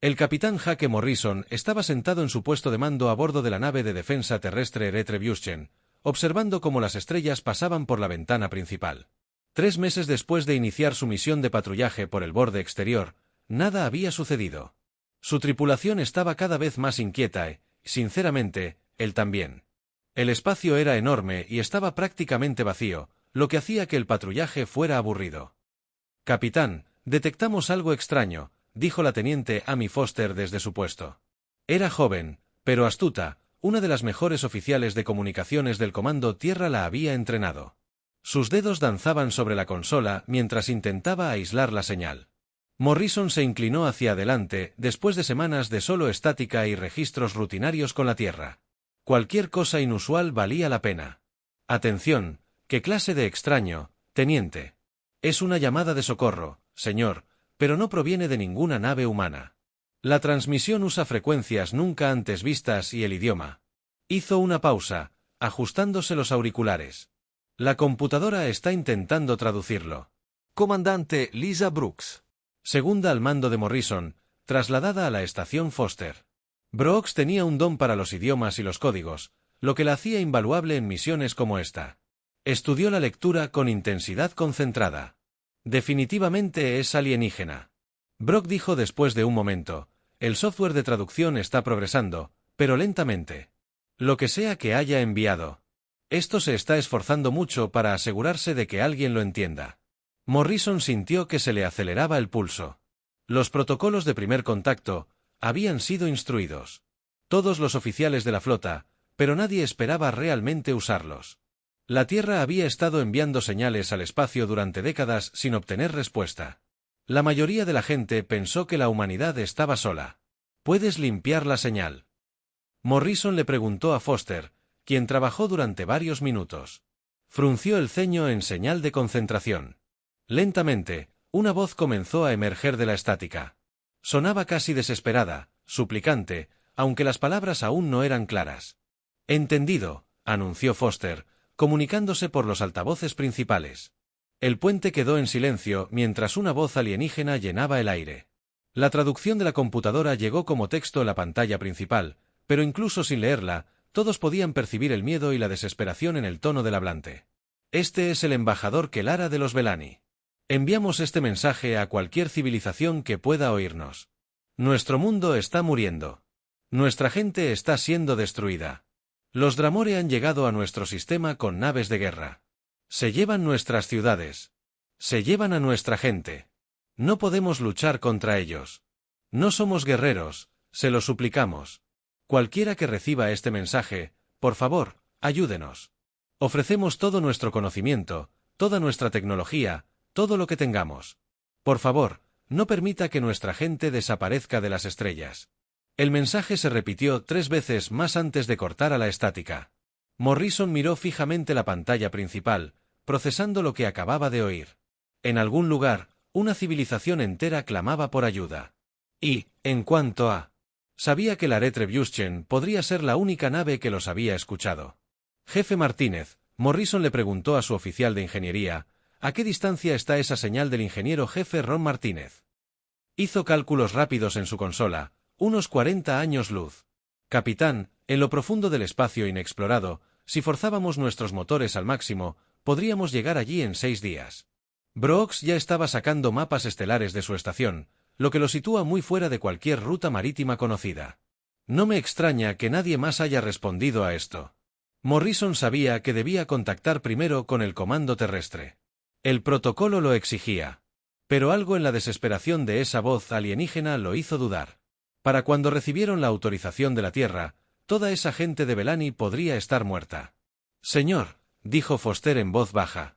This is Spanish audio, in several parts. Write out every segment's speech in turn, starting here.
El capitán Jake Morrison estaba sentado en su puesto de mando a bordo de la nave de defensa terrestre Retribution, observando cómo las estrellas pasaban por la ventana principal. 3 meses después de iniciar su misión de patrullaje por el borde exterior, nada había sucedido. Su tripulación estaba cada vez más inquieta y, sinceramente, él también. El espacio era enorme y estaba prácticamente vacío, lo que hacía que el patrullaje fuera aburrido. «Capitán, detectamos algo extraño», dijo la teniente Amy Foster desde su puesto. Era joven, pero astuta, una de las mejores oficiales de comunicaciones del Comando Tierra la había entrenado. Sus dedos danzaban sobre la consola mientras intentaba aislar la señal. Morrison se inclinó hacia adelante después de semanas de solo estática y registros rutinarios con la Tierra. Cualquier cosa inusual valía la pena. «Atención, ¿qué clase de extraño, teniente?» «Es una llamada de socorro, señor, pero no proviene de ninguna nave humana. La transmisión usa frecuencias nunca antes vistas y el idioma». Hizo una pausa, ajustándose los auriculares. «La computadora está intentando traducirlo». «Comandante Lisa Brooks». Segunda al mando de Morrison, trasladada a la estación Foster. Brooks tenía un don para los idiomas y los códigos, lo que la hacía invaluable en misiones como esta. Estudió la lectura con intensidad concentrada. «Definitivamente es alienígena». Brock dijo después de un momento, «El software de traducción está progresando, pero lentamente. Lo que sea que haya enviado. Esto se está esforzando mucho para asegurarse de que alguien lo entienda». Morrison sintió que se le aceleraba el pulso. Los protocolos de primer contacto habían sido instruidos. Todos los oficiales de la flota, pero nadie esperaba realmente usarlos. La Tierra había estado enviando señales al espacio durante décadas sin obtener respuesta. La mayoría de la gente pensó que la humanidad estaba sola. «¿Puedes limpiar la señal?». Morrison le preguntó a Foster, quien trabajó durante varios minutos. Frunció el ceño en señal de concentración. Lentamente, una voz comenzó a emerger de la estática. Sonaba casi desesperada, suplicante, aunque las palabras aún no eran claras. «Entendido», anunció Foster, comunicándose por los altavoces principales. El puente quedó en silencio mientras una voz alienígena llenaba el aire. La traducción de la computadora llegó como texto en la pantalla principal, pero incluso sin leerla, todos podían percibir el miedo y la desesperación en el tono del hablante. «Este es el embajador Kelara de los Belani. Enviamos este mensaje a cualquier civilización que pueda oírnos. Nuestro mundo está muriendo. Nuestra gente está siendo destruida. Los Dramore han llegado a nuestro sistema con naves de guerra. Se llevan nuestras ciudades. Se llevan a nuestra gente. No podemos luchar contra ellos. No somos guerreros, se lo suplicamos. Cualquiera que reciba este mensaje, por favor, ayúdenos. Ofrecemos todo nuestro conocimiento, toda nuestra tecnología, todo lo que tengamos. Por favor, no permita que nuestra gente desaparezca de las estrellas». El mensaje se repitió 3 veces más antes de cortar a la estática. Morrison miró fijamente la pantalla principal, procesando lo que acababa de oír. En algún lugar, una civilización entera clamaba por ayuda. Y, en cuanto a... sabía que la Retribution podría ser la única nave que los había escuchado. «Jefe Martínez», Morrison le preguntó a su oficial de ingeniería, «¿a qué distancia está esa señal del ingeniero jefe Ron Martínez?». Hizo cálculos rápidos en su consola, unos 40 años luz. «Capitán, en lo profundo del espacio inexplorado, si forzábamos nuestros motores al máximo, podríamos llegar allí en 6 días». Brooks ya estaba sacando mapas estelares de su estación, lo que lo sitúa muy fuera de cualquier ruta marítima conocida. No me extraña que nadie más haya respondido a esto. Morrison sabía que debía contactar primero con el comando terrestre. El protocolo lo exigía. Pero algo en la desesperación de esa voz alienígena lo hizo dudar. Para cuando recibieron la autorización de la Tierra, toda esa gente de Belani podría estar muerta. «Señor», dijo Foster en voz baja.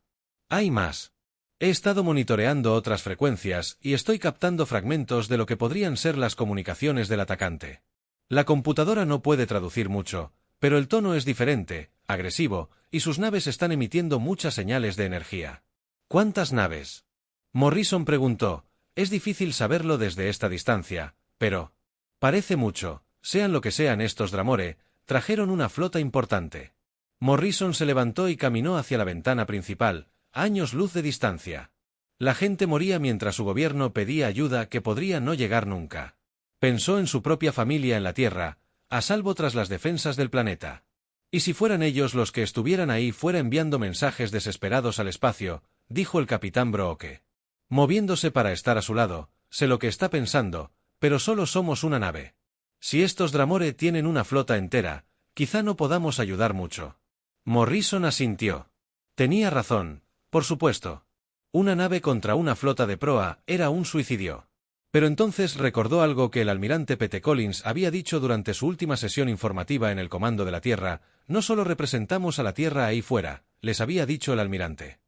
«Hay más. He estado monitoreando otras frecuencias y estoy captando fragmentos de lo que podrían ser las comunicaciones del atacante. La computadora no puede traducir mucho, pero el tono es diferente, agresivo, y sus naves están emitiendo muchas señales de energía». «¿Cuántas naves?». Morrison preguntó. «Es difícil saberlo desde esta distancia, pero... parece mucho, sean lo que sean estos Dramore, trajeron una flota importante». Morrison se levantó y caminó hacia la ventana principal, a años luz de distancia. La gente moría mientras su gobierno pedía ayuda que podría no llegar nunca. Pensó en su propia familia en la Tierra, a salvo tras las defensas del planeta. ¿Y si fueran ellos los que estuvieran ahí fuera enviando mensajes desesperados al espacio?, dijo el capitán Brooke. Moviéndose para estar a su lado, sé lo que está pensando, pero solo somos una nave. Si estos Dramore tienen una flota entera, quizá no podamos ayudar mucho. Morrison asintió. Tenía razón, por supuesto. Una nave contra una flota de proa era un suicidio. Pero entonces recordó algo que el almirante Pete Collins había dicho durante su última sesión informativa en el Comando de la Tierra: no solo representamos a la Tierra ahí fuera, les había dicho el almirante.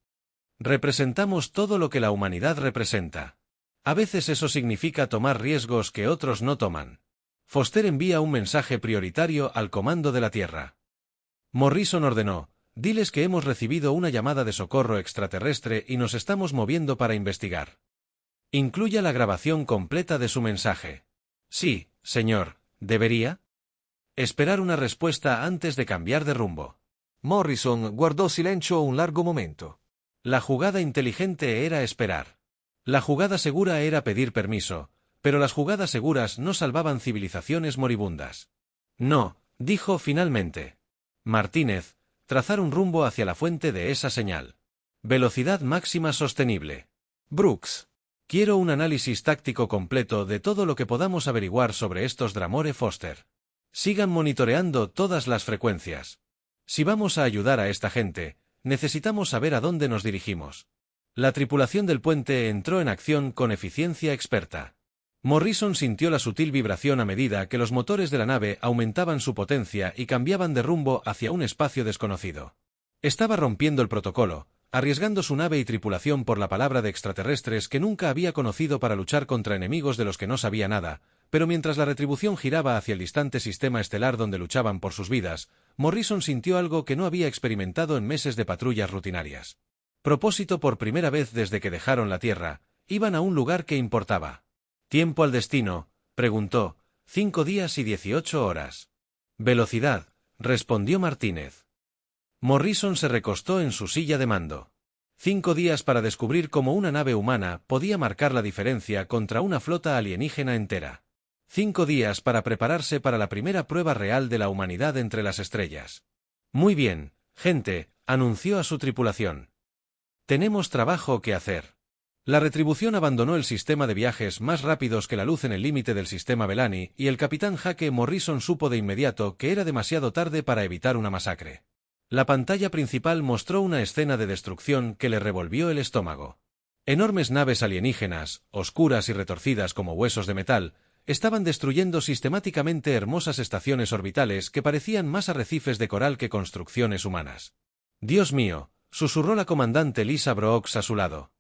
Representamos todo lo que la humanidad representa. A veces eso significa tomar riesgos que otros no toman. Foster envía un mensaje prioritario al Comando de la Tierra. Morrison ordenó: diles que hemos recibido una llamada de socorro extraterrestre y nos estamos moviendo para investigar. Incluya la grabación completa de su mensaje. Sí, señor, ¿debería? Esperar una respuesta antes de cambiar de rumbo. Morrison guardò silenzio un largo momento. La jugada inteligente era esperar. La jugada segura era pedir permiso, pero las jugadas seguras no salvaban civilizaciones moribundas. No, dijo finalmente. Martínez, trazar un rumbo hacia la fuente de esa señal. Velocidad máxima sostenible. Brooks. Quiero un análisis táctico completo de todo lo que podamos averiguar sobre estos Dramore Foster. Sigan monitoreando todas las frecuencias. Si vamos a ayudar a esta gente, necesitamos saber a dónde nos dirigimos. La tripulación del puente entró en acción con eficiencia experta. Morrison sintió la sutil vibración a medida que los motores de la nave aumentaban su potencia y cambiaban de rumbo hacia un espacio desconocido. Estaba rompiendo el protocolo, arriesgando su nave y tripulación por la palabra de extraterrestres que nunca había conocido para luchar contra enemigos de los que no sabía nada, pero mientras la retribución giraba hacia el distante sistema estelar donde luchaban por sus vidas, Morrison sintió algo que no había experimentado en meses de patrullas rutinarias. Propósito por primera vez desde que dejaron la Tierra, iban a un lugar que importaba. ¿Tiempo al destino?, preguntó. 5 días y 18 horas. Velocidad, respondió Martínez. Morrison se recostó en su silla de mando. 5 días para descubrir cómo una nave humana podía marcar la diferencia contra una flota alienígena entera. 5 días para prepararse para la primera prueba real de la humanidad entre las estrellas. Muy bien, gente, anunció a su tripulación. Tenemos trabajo que hacer. La retribución abandonó el sistema de viajes más rápidos que la luz en el límite del sistema Bellani y el capitán Jake Morrison supo de inmediato que era demasiado tarde para evitar una masacre. La pantalla principal mostró una escena de destrucción que le revolvió el estómago. Enormes naves alienígenas, oscuras y retorcidas como huesos de metal, estaban destruyendo sistemáticamente hermosas estaciones orbitales que parecían más arrecifes de coral que construcciones humanas. «Dios mío», susurró la comandante Lisa Brooks a su lado.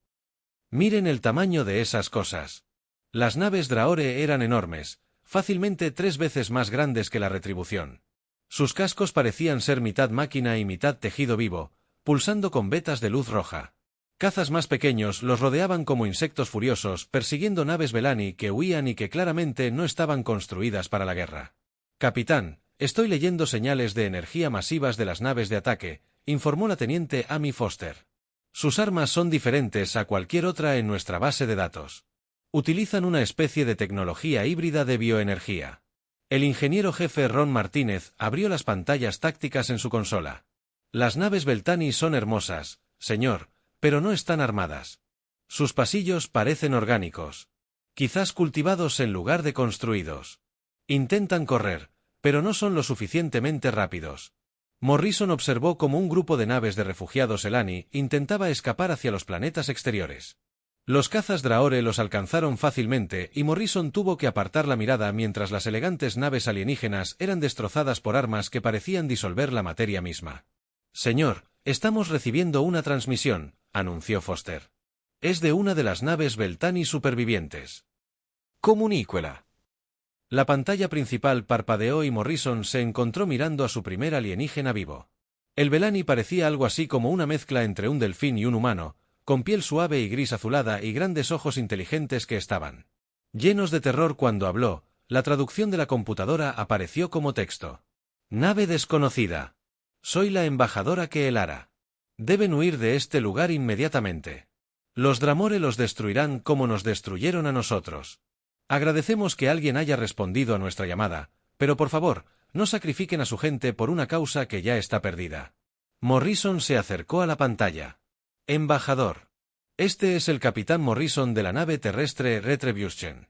«Miren el tamaño de esas cosas». Las naves Draore eran enormes, fácilmente 3 veces más grandes que la retribución. Sus cascos parecían ser mitad máquina y mitad tejido vivo, pulsando con vetas de luz roja. Cazas más pequeños los rodeaban como insectos furiosos, persiguiendo naves Bellani que huían y que claramente no estaban construidas para la guerra. «Capitán, estoy leyendo señales de energía masivas de las naves de ataque», informó la teniente Amy Foster. «Sus armas son diferentes a cualquier otra en nuestra base de datos. Utilizan una especie de tecnología híbrida de bioenergía». El ingeniero jefe Ron Martínez abrió las pantallas tácticas en su consola. «Las naves Beltani son hermosas, señor, pero no están armadas. Sus pasillos parecen orgánicos. Quizás cultivados en lugar de construidos. Intentan correr, pero no son lo suficientemente rápidos». Morrison observó cómo un grupo de naves de refugiados Elani intentaba escapar hacia los planetas exteriores. Los cazas Draore los alcanzaron fácilmente y Morrison tuvo que apartar la mirada mientras las elegantes naves alienígenas eran destrozadas por armas que parecían disolver la materia misma. «Señor, estamos recibiendo una transmisión», anunció Foster. «Es de una de las naves Beltani supervivientes». «Comuníquela». La pantalla principal parpadeó y Morrison se encontró mirando a su primer alienígena vivo. El Bellani parecía algo así como una mezcla entre un delfín y un humano, con piel suave y gris azulada y grandes ojos inteligentes que estaban llenos de terror. Cuando habló, la traducción de la computadora apareció como texto. «Nave desconocida. Soy la embajadora Keelara. Deben huir de este lugar inmediatamente. Los Dramore los destruirán como nos destruyeron a nosotros. Agradecemos que alguien haya respondido a nuestra llamada, pero por favor, no sacrifiquen a su gente por una causa que ya está perdida. Morrison se acercó a la pantalla. Embajador. Este es el capitán Morrison de la nave terrestre Retribution.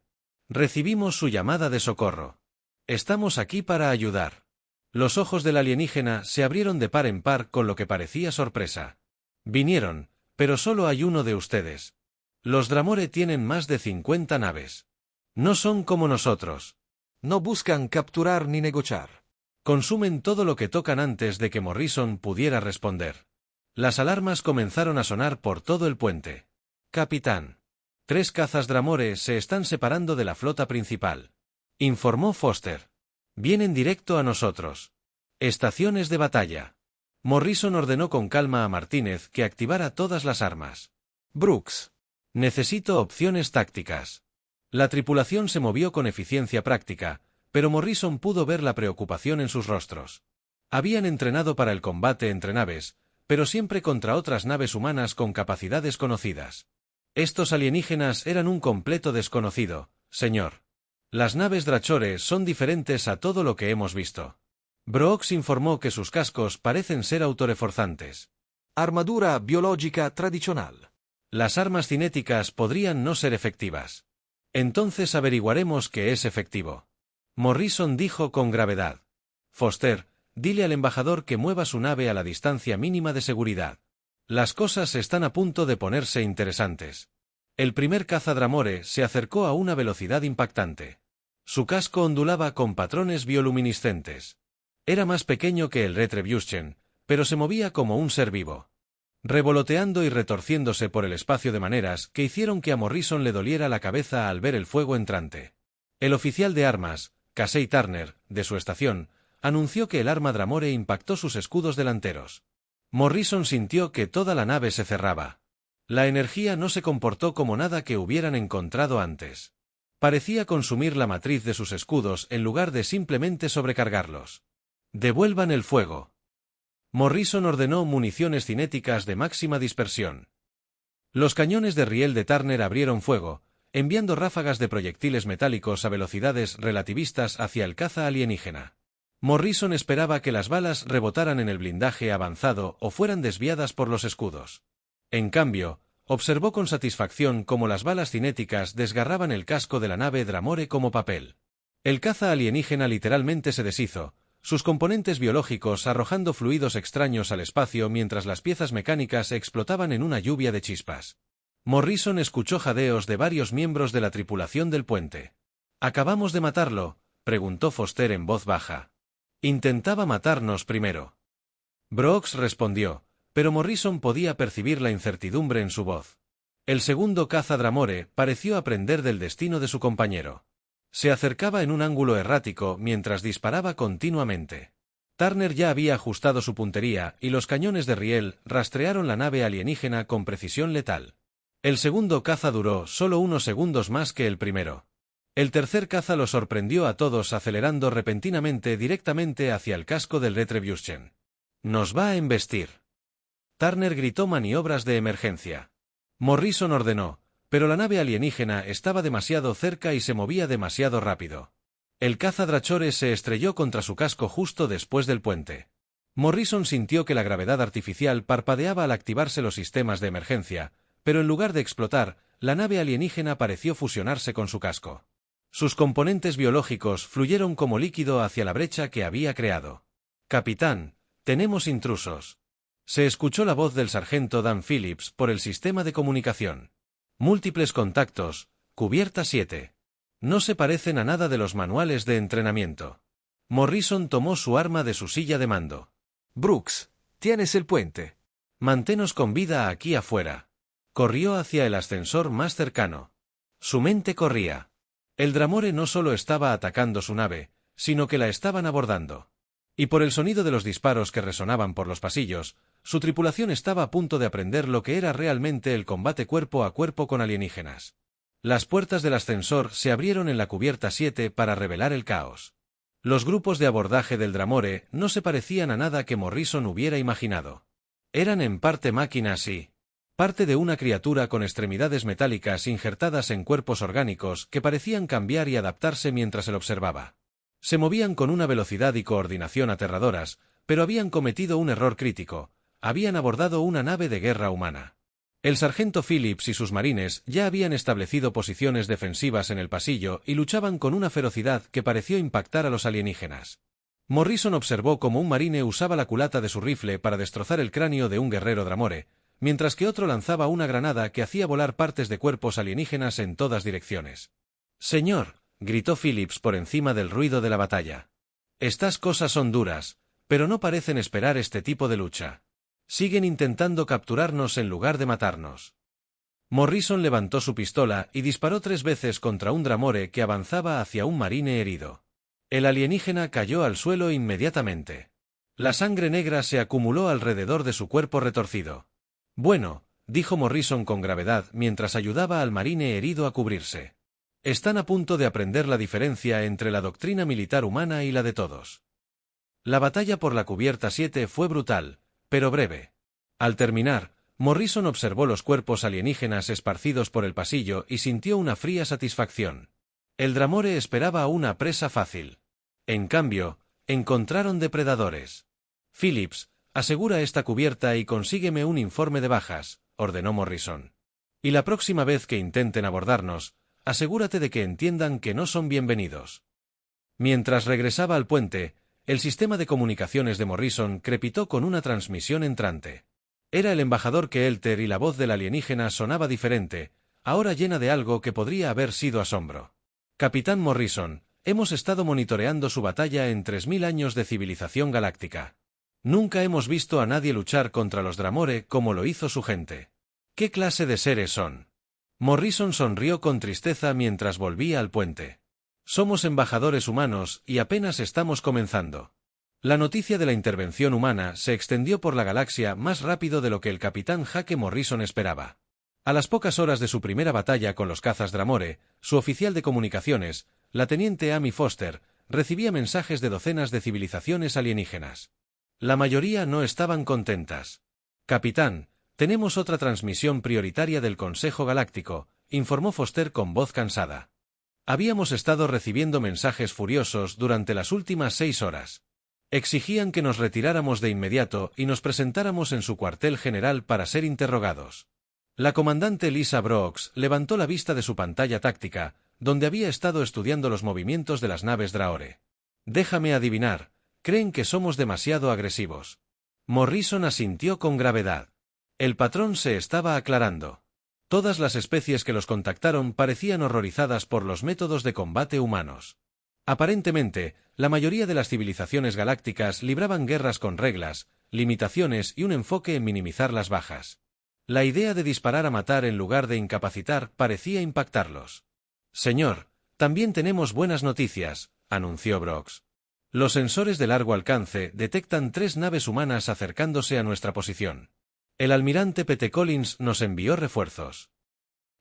Recibimos su llamada de socorro. Estamos aquí para ayudar. Los ojos del alienígena se abrieron de par en par con lo que parecía sorpresa. Vinieron, pero solo hay uno de ustedes. Los Dramore tienen más de 50 naves. No son como nosotros. No buscan capturar ni negociar. Consumen todo lo que tocan antes de que Morrison pudiera responder. Las alarmas comenzaron a sonar por todo el puente. Capitán. 3 cazas Dramore se están separando de la flota principal. Informó Foster. Vienen directo a nosotros. Estaciones de batalla. Morrison ordenó con calma a Martínez que activara todas las armas. Brooks. Necesito opciones tácticas. La tripulación se movió con eficiencia práctica, pero Morrison pudo ver la preocupación en sus rostros. Habían entrenado para el combate entre naves, pero siempre contra otras naves humanas con capacidades conocidas. Estos alienígenas eran un completo desconocido, señor. Las naves Drachore son diferentes a todo lo que hemos visto. Brooks informó que sus cascos parecen ser autoreforzantes. Armadura biológica tradicional. Las armas cinéticas podrían no ser efectivas. Entonces averiguaremos que es efectivo. Morrison dijo con gravedad. Foster, dile al embajador que mueva su nave a la distancia mínima de seguridad. Las cosas están a punto de ponerse interesantes. El primer caza Dramore se acercó a una velocidad impactante. Su casco ondulaba con patrones bioluminiscentes. Era más pequeño que el Retribution, pero se movía como un ser vivo, revoloteando y retorciéndose por el espacio de maneras que hicieron que a Morrison le doliera la cabeza al ver el fuego entrante. El oficial de armas, Casey Turner, de su estación, anunció que el arma Dramore impactó sus escudos delanteros. Morrison sintió que toda la nave se cerraba. La energía no se comportó como nada que hubieran encontrado antes. Parecía consumir la matriz de sus escudos en lugar de simplemente sobrecargarlos. «Devuelvan el fuego». Morrison ordenó municiones cinéticas de máxima dispersión. Los cañones de riel de Turner abrieron fuego, enviando ráfagas de proyectiles metálicos a velocidades relativistas hacia el caza alienígena. Morrison esperaba que las balas rebotaran en el blindaje avanzado o fueran desviadas por los escudos. En cambio, observó con satisfacción cómo las balas cinéticas desgarraban el casco de la nave Dramore como papel. El caza alienígena literalmente se deshizo, sus componentes biológicos arrojando fluidos extraños al espacio mientras las piezas mecánicas explotaban en una lluvia de chispas. Morrison escuchó jadeos de varios miembros de la tripulación del puente. «¿Acabamos de matarlo?», preguntó Foster en voz baja. «Intentaba matarnos primero». Brooks respondió, pero Morrison podía percibir la incertidumbre en su voz. El segundo caza Dramore pareció aprender del destino de su compañero. Se acercaba en un ángulo errático mientras disparaba continuamente. Turner ya había ajustado su puntería y los cañones de riel rastrearon la nave alienígena con precisión letal. El segundo caza duró solo unos segundos más que el primero. El tercer caza lo sorprendió a todos acelerando repentinamente directamente hacia el casco del Retribution. «Nos va a embestir». Turner gritó maniobras de emergencia. Morrison ordenó, pero la nave alienígena estaba demasiado cerca y se movía demasiado rápido. El caza Drachore se estrelló contra su casco justo después del puente. Morrison sintió que la gravedad artificial parpadeaba al activarse los sistemas de emergencia, pero en lugar de explotar, la nave alienígena pareció fusionarse con su casco. Sus componentes biológicos fluyeron como líquido hacia la brecha que había creado. «Capitán, tenemos intrusos». Se escuchó la voz del sargento Dan Phillips por el sistema de comunicación. «Múltiples contactos, cubierta 7. No se parecen a nada de los manuales de entrenamiento». Morrison tomó su arma de su silla de mando. Brooks, tienes el puente. «Manténos con vida aquí afuera». Corrió hacia el ascensor más cercano. Su mente corría. El Dramore no solo estaba atacando su nave, sino que la estaban abordando. Y por el sonido de los disparos que resonaban por los pasillos, su tripulación estaba a punto de aprender lo que era realmente el combate cuerpo a cuerpo con alienígenas. Las puertas del ascensor se abrieron en la cubierta 7 para revelar el caos. Los grupos de abordaje del Dramore no se parecían a nada que Morrison hubiera imaginado. Eran en parte máquinas y Parte de una criatura con extremidades metálicas injertadas en cuerpos orgánicos que parecían cambiar y adaptarse mientras él observaba. Se movían con una velocidad y coordinación aterradoras, pero habían cometido un error crítico: habían abordado una nave de guerra humana. El sargento Phillips y sus marines ya habían establecido posiciones defensivas en el pasillo y luchaban con una ferocidad que pareció impactar a los alienígenas. Morrison observó cómo un marine usaba la culata de su rifle para destrozar el cráneo de un guerrero Dramore, mientras que otro lanzaba una granada que hacía volar partes de cuerpos alienígenas en todas direcciones. «Señor», gritó Phillips por encima del ruido de la batalla. «Estas cosas son duras, pero no parecen esperar este tipo de lucha. Siguen intentando capturarnos en lugar de matarnos». Morrison levantó su pistola y disparó 3 veces contra un Dramore que avanzaba hacia un marine herido. El alienígena cayó al suelo inmediatamente. La sangre negra se acumuló alrededor de su cuerpo retorcido. «Bueno», dijo Morrison con gravedad mientras ayudaba al marine herido a cubrirse. «Están a punto de aprender la diferencia entre la doctrina militar humana y la de todos». La batalla por la cubierta 7 fue brutal, pero breve. Al terminar, Morrison observó los cuerpos alienígenas esparcidos por el pasillo y sintió una fría satisfacción. El Dramore esperaba una presa fácil. En cambio, encontraron depredadores. «Phillips, asegura esta cubierta y consígueme un informe de bajas», ordenó Morrison. «Y la próxima vez que intenten abordarnos, asegúrate de que entiendan que no son bienvenidos». Mientras regresaba al puente, el sistema de comunicaciones de Morrison crepitó con una transmisión entrante. Era el embajador Kelter y la voz del alienígena sonaba diferente, ahora llena de algo que podría haber sido asombro. «Capitán Morrison, hemos estado monitoreando su batalla en 3000 años de civilización galáctica. Nunca hemos visto a nadie luchar contra los Dramore como lo hizo su gente. ¿Qué clase de seres son?». Morrison sonrió con tristeza mientras volvía al puente. «Somos embajadores humanos y apenas estamos comenzando». La noticia de la intervención humana se extendió por la galaxia más rápido de lo que el capitán Jake Morrison esperaba. A las pocas horas de su primera batalla con los cazas Dramore, su oficial de comunicaciones, la teniente Amy Foster, recibía mensajes de docenas de civilizaciones alienígenas. La mayoría no estaban contentas. «Capitán, tenemos otra transmisión prioritaria del Consejo Galáctico», informó Foster con voz cansada. «Habíamos estado recibiendo mensajes furiosos durante las últimas 6 horas. Exigían que nos retiráramos de inmediato y nos presentáramos en su cuartel general para ser interrogados». La comandante Lisa Brooks levantó la vista de su pantalla táctica, donde había estado estudiando los movimientos de las naves Draore. «Déjame adivinar, creen que somos demasiado agresivos». Morrison asintió con gravedad. El patrón se estaba aclarando. Todas las especies que los contactaron parecían horrorizadas por los métodos de combate humanos. Aparentemente, la mayoría de las civilizaciones galácticas libraban guerras con reglas, limitaciones y un enfoque en minimizar las bajas. La idea de disparar a matar en lugar de incapacitar parecía impactarlos. «Señor, también tenemos buenas noticias», anunció Brooks. «Los sensores de largo alcance detectan 3 naves humanas acercándose a nuestra posición. El almirante P.T. Collins nos envió refuerzos».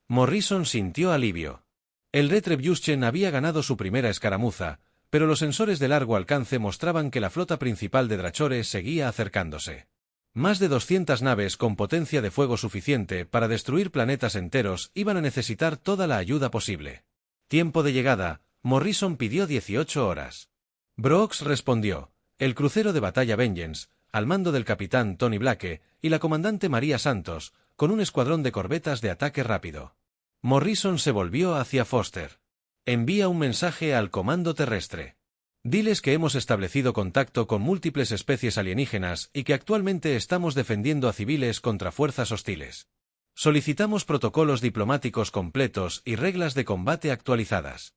Morrison sintió alivio. El Retribution había ganado su primera escaramuza, pero los sensores de largo alcance mostraban que la flota principal de Drachore seguía acercándose. Más de 200 naves con potencia de fuego suficiente para destruir planetas enteros iban a necesitar toda la ayuda posible. Tiempo de llegada, Morrison pidió 18 horas. Brooks respondió: el crucero de batalla Vengeance, al mando del capitán Tony Blake, y la comandante María Santos, con un escuadrón de corbetas de ataque rápido. Morrison se volvió hacia Foster. «Envía un mensaje al comando terrestre. Diles que hemos establecido contacto con múltiples especies alienígenas y que actualmente estamos defendiendo a civiles contra fuerzas hostiles. Solicitamos protocolos diplomáticos completos y reglas de combate actualizadas».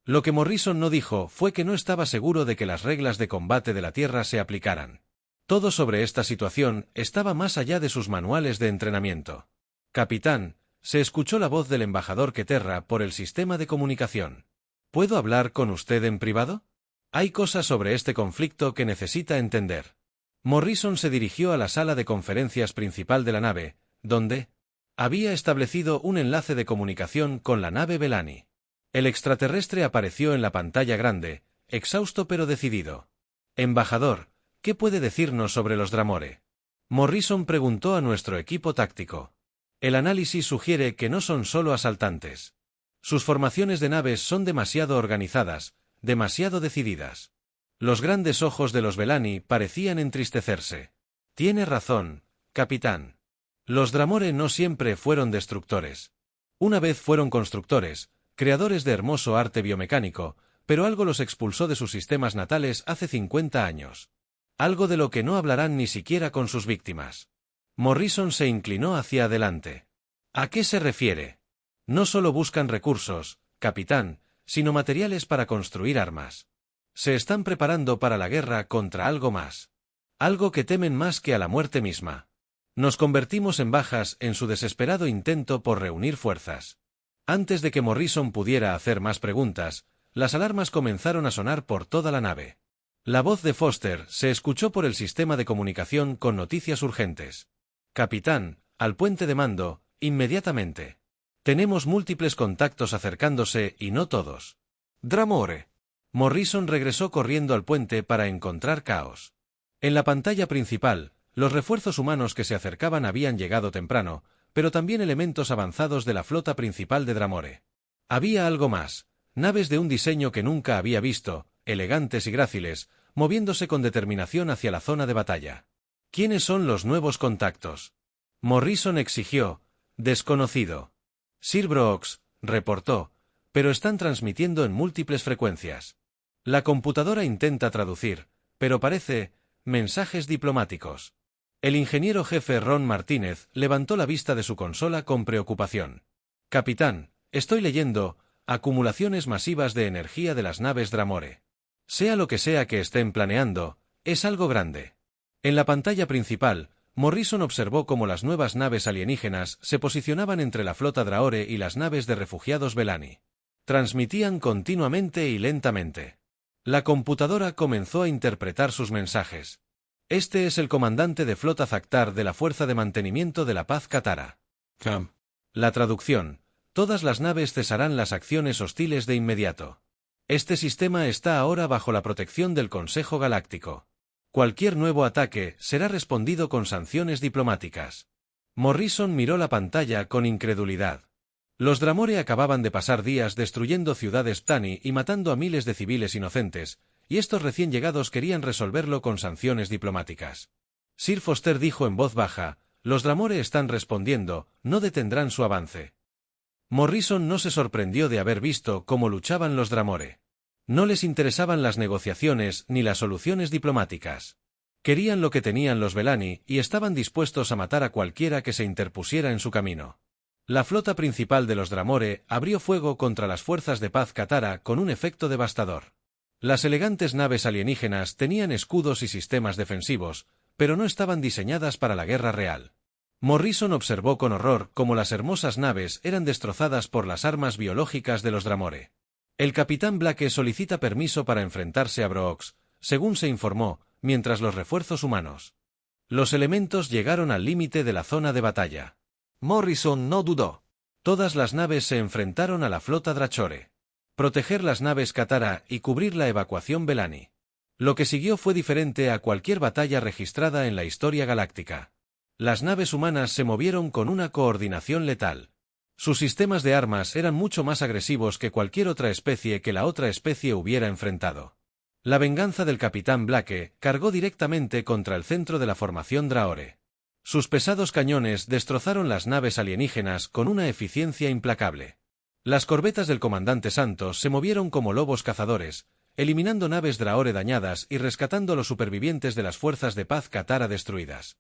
Lo que Morrison no dijo fue que no estaba seguro de que las reglas de combate de la Tierra se aplicaran. Todo sobre esta situación estaba más allá de sus manuales de entrenamiento. «Capitán», se escuchó la voz del embajador Keterra por el sistema de comunicación. «¿Puedo hablar con usted en privado? Hay cosas sobre este conflicto que necesita entender». Morrison se dirigió a la sala de conferencias principal de la nave, donde había establecido un enlace de comunicación con la nave Bellani. El extraterrestre apareció en la pantalla grande, exhausto pero decidido. «Embajador, ¿qué puede decirnos sobre los Dramore?». Morrison preguntó a nuestro equipo táctico. El análisis sugiere que no son solo asaltantes. Sus formaciones de naves son demasiado organizadas, demasiado decididas. Los grandes ojos de los Belani parecían entristecerse. Tiene razón, capitán. Los Dramore no siempre fueron destructores. Una vez fueron constructores, creadores de hermoso arte biomecánico, pero algo los expulsó de sus sistemas natales hace 50 años. Algo de lo que no hablarán ni siquiera con sus víctimas. Morrison se inclinó hacia adelante. ¿A qué se refiere? No solo buscan recursos, capitán, sino materiales para construir armas. Se están preparando para la guerra contra algo más. Algo que temen más que a la muerte misma. Nos convertimos en bajas en su desesperado intento por reunir fuerzas. Antes de que Morrison pudiera hacer más preguntas, las alarmas comenzaron a sonar por toda la nave. La voz de Foster se escuchó por el sistema de comunicación con noticias urgentes. Capitán, al puente de mando, inmediatamente. Tenemos múltiples contactos acercándose y no todos. Dramore. Morrison regresó corriendo al puente para encontrar caos. En la pantalla principal, los refuerzos humanos que se acercaban habían llegado temprano, pero también elementos avanzados de la flota principal de Dramore. Había algo más, naves de un diseño que nunca había visto, elegantes y gráciles, moviéndose con determinación hacia la zona de batalla. ¿Quiénes son los nuevos contactos? Morrison exigió. Desconocido. Sir Brooks, reportó, pero están transmitiendo en múltiples frecuencias. La computadora intenta traducir, pero parece, mensajes diplomáticos. El ingeniero jefe Ron Martínez levantó la vista de su consola con preocupación. Capitán, estoy leyendo, acumulaciones masivas de energía de las naves Dramore. Sea lo que sea que estén planeando, es algo grande. En la pantalla principal, Morrison observó cómo las nuevas naves alienígenas se posicionaban entre la flota Draore y las naves de refugiados Belani. Transmitían continuamente y lentamente. La computadora comenzó a interpretar sus mensajes. Este es el comandante de flota Zactar de la Fuerza de Mantenimiento de la Paz Katara. La traducción. Todas las naves cesarán las acciones hostiles de inmediato. Este sistema está ahora bajo la protección del Consejo Galáctico. Cualquier nuevo ataque será respondido con sanciones diplomáticas. Morrison miró la pantalla con incredulidad. Los Dramore acababan de pasar días destruyendo ciudades Ptani y matando a miles de civiles inocentes, y estos recién llegados querían resolverlo con sanciones diplomáticas. Sir Foster dijo en voz baja, los Dramore están respondiendo, no detendrán su avance. Morrison no se sorprendió de haber visto cómo luchaban los Dramore. No les interesaban las negociaciones ni las soluciones diplomáticas. Querían lo que tenían los Belani y estaban dispuestos a matar a cualquiera que se interpusiera en su camino. La flota principal de los Dramore abrió fuego contra las fuerzas de paz Katara con un efecto devastador. Las elegantes naves alienígenas tenían escudos y sistemas defensivos, pero no estaban diseñadas para la guerra real. Morrison observó con horror cómo las hermosas naves eran destrozadas por las armas biológicas de los Dramore. El capitán Blake solicita permiso para enfrentarse a Brooks, según se informó, mientras los refuerzos humanos. Los elementos llegaron al límite de la zona de batalla. Morrison no dudó. Todas las naves se enfrentaron a la flota Drachore. Proteger las naves Katara y cubrir la evacuación Belani. Lo que siguió fue diferente a cualquier batalla registrada en la historia galáctica. Las naves humanas se movieron con una coordinación letal. Sus sistemas de armas eran mucho más agresivos que cualquier otra especie que la otra especie hubiera enfrentado. La venganza del capitán Blake cargó directamente contra el centro de la formación Draore. Sus pesados cañones destrozaron las naves alienígenas con una eficiencia implacable. Las corbetas del comandante Santos se movieron como lobos cazadores, eliminando naves Draore dañadas y rescatando a los supervivientes de las fuerzas de paz Katara destruidas.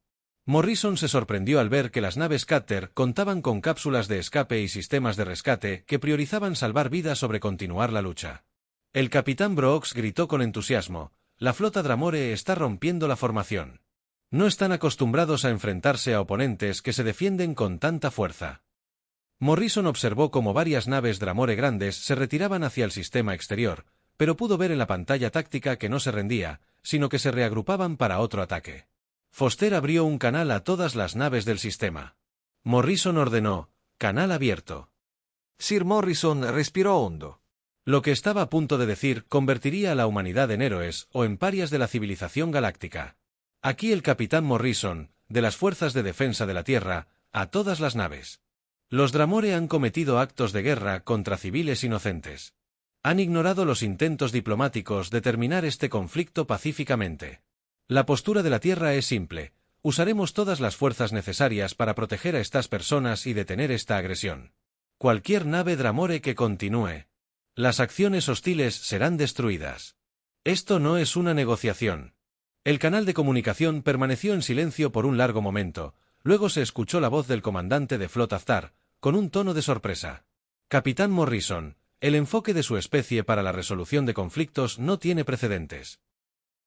Morrison se sorprendió al ver que las naves Cutter contaban con cápsulas de escape y sistemas de rescate que priorizaban salvar vidas sobre continuar la lucha. El capitán Brooks gritó con entusiasmo, la flota Dramore está rompiendo la formación. No están acostumbrados a enfrentarse a oponentes que se defienden con tanta fuerza. Morrison observó cómo varias naves Dramore grandes se retiraban hacia el sistema exterior, pero pudo ver en la pantalla táctica que no se rendía, sino que se reagrupaban para otro ataque. Foster abrió un canal a todas las naves del sistema. Morrison ordenó, canal abierto. Sir Morrison respiró hondo. Lo que estaba a punto de decir convertiría a la humanidad en héroes o en parias de la civilización galáctica. Aquí el capitán Morrison, de las Fuerzas de Defensa de la Tierra, A todas las naves. Los Dramore han cometido actos de guerra contra civiles inocentes. Han ignorado los intentos diplomáticos de terminar este conflicto pacíficamente. La postura de la Tierra es simple. Usaremos todas las fuerzas necesarias para proteger a estas personas y detener esta agresión. Cualquier nave Dramore que continúe. Las acciones hostiles serán destruidas. Esto no es una negociación. El canal de comunicación permaneció en silencio por un largo momento, luego se escuchó la voz del comandante de flota Aztar, con un tono de sorpresa. Capitán Morrison, el enfoque de su especie para la resolución de conflictos no tiene precedentes.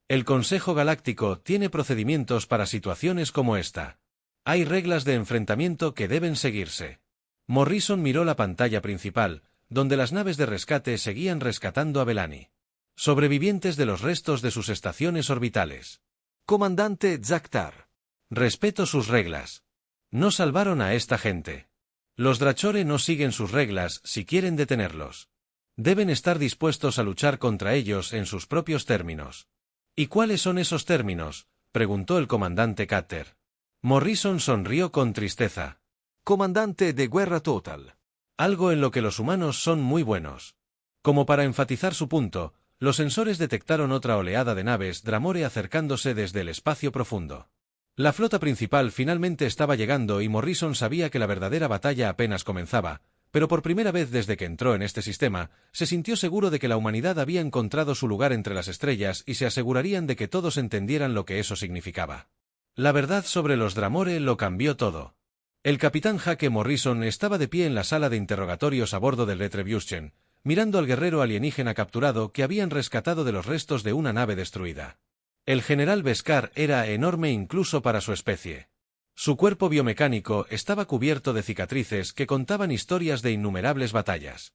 El Consejo Galáctico tiene procedimientos para situaciones como esta. Hay reglas de enfrentamiento que deben seguirse. Morrison miró la pantalla principal, donde las naves de rescate seguían rescatando a Bellani. Sobrevivientes de los restos de sus estaciones orbitales. Comandante Zaktar. Respeto sus reglas. No salvaron a esta gente. Los Drachore no siguen sus reglas si quieren detenerlos. Deben estar dispuestos a luchar contra ellos en sus propios términos. ¿Y cuáles son esos términos?, preguntó el comandante Carter. Morrison sonrió con tristeza. Comandante de guerra total. Algo en lo que los humanos son muy buenos. Como para enfatizar su punto, los sensores detectaron otra oleada de naves Dramore acercándose desde el espacio profundo. La flota principal finalmente estaba llegando y Morrison sabía que la verdadera batalla apenas comenzaba, pero por primera vez desde que entró en este sistema, se sintió seguro de que la humanidad había encontrado su lugar entre las estrellas y se asegurarían de que todos entendieran lo que eso significaba. La verdad sobre los Dramore lo cambió todo. El capitán Jake Morrison estaba de pie en la sala de interrogatorios a bordo del Retribution, mirando al guerrero alienígena capturado que habían rescatado de los restos de una nave destruida. El general Beskar era enorme incluso para su especie. Su cuerpo biomecánico estaba cubierto de cicatrices que contaban historias de innumerables batallas.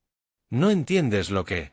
«No entiendes lo que.